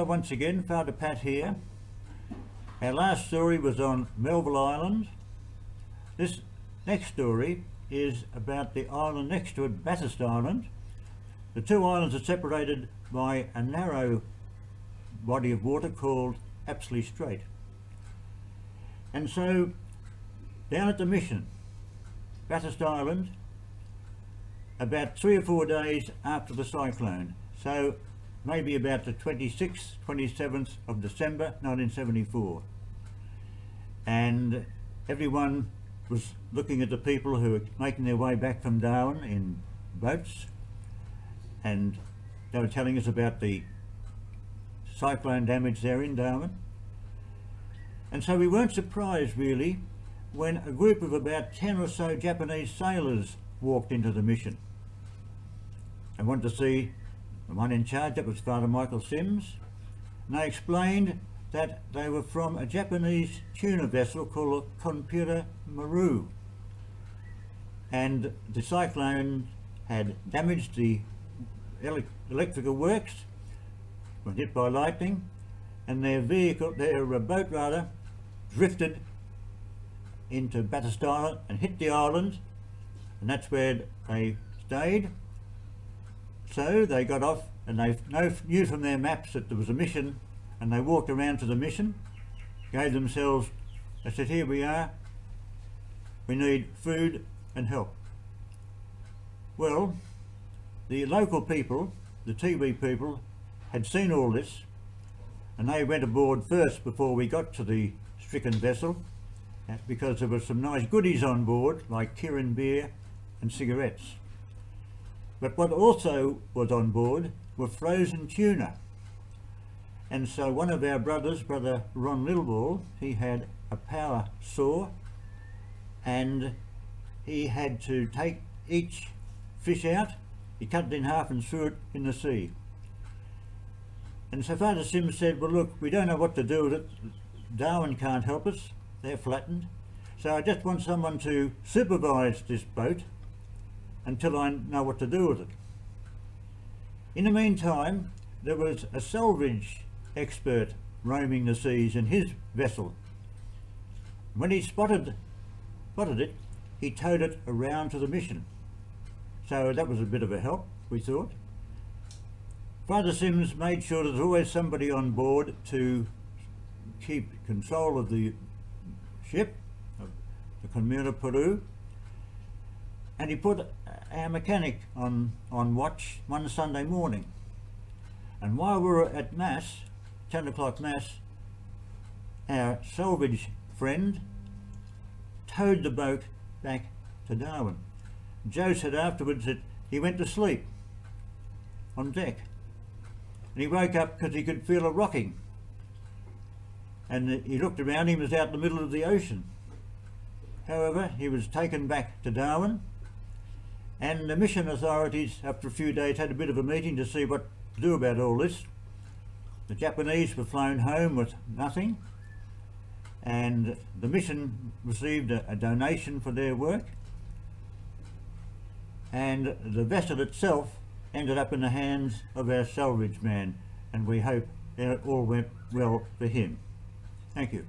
Hello once again, Father Pat here. Our last story was on Melville Island. This next story is about the island next to it, Bathurst Island. The two islands are separated by a narrow body of water called Apsley Strait. And so down at the Mission, Bathurst Island, about 3 or 4 days after the cyclone, so maybe about the 26th, 27th of December 1974. And everyone was looking at the people who were making their way back from Darwin in boats, and they were telling us about the cyclone damage there in Darwin. And so we weren't surprised really when a group of about 10 or so Japanese sailors walked into the Mission. I wanted to see the one in charge, that was Father Michael Sims, and they explained that they were from a Japanese tuna vessel called a Konpura Maru, and the cyclone had damaged the electrical works, were hit by lightning, and their boat rather, drifted into Bathurst Island and hit the island, and that's where they stayed. So they got off, and they knew from their maps that there was a mission, and they walked around to the mission, gave themselves, they said, here we are, we need food and help. Well, the local people, the TV people, had seen all this, and they went aboard first before we got to the stricken vessel, because there were some nice goodies on board, like Kirin beer and cigarettes. But what also was on board were frozen tuna. And so one of our brothers, Brother Ron Littleball, he had a power saw, and he had to take each fish out, he cut it in half and threw it in the sea. And so Father Sims said, well look, we don't know what to do with it, Darwin can't help us, they're flattened, so I just want someone to supervise this boat until I know what to do with it. In the meantime, there was a salvage expert roaming the seas in his vessel. When he spotted it, he towed it around to the Mission. So that was a bit of a help, we thought. Father Sims made sure there's always somebody on board to keep control of the ship, of the Konpura Maru, and he put our mechanic on watch one Sunday morning. And while we were at Mass, 10 o'clock Mass, our salvage friend towed the boat back to Darwin. Joe said afterwards that he went to sleep on deck, and he woke up because he could feel a rocking, and he looked around, he was out in the middle of the ocean. However, he was taken back to Darwin, and the mission authorities after a few days had a bit of a meeting to see what to do about all this. The Japanese were flown home with nothing, and the mission received a donation for their work, and the vessel itself ended up in the hands of our salvage man, and we hope it all went well for him. Thank you.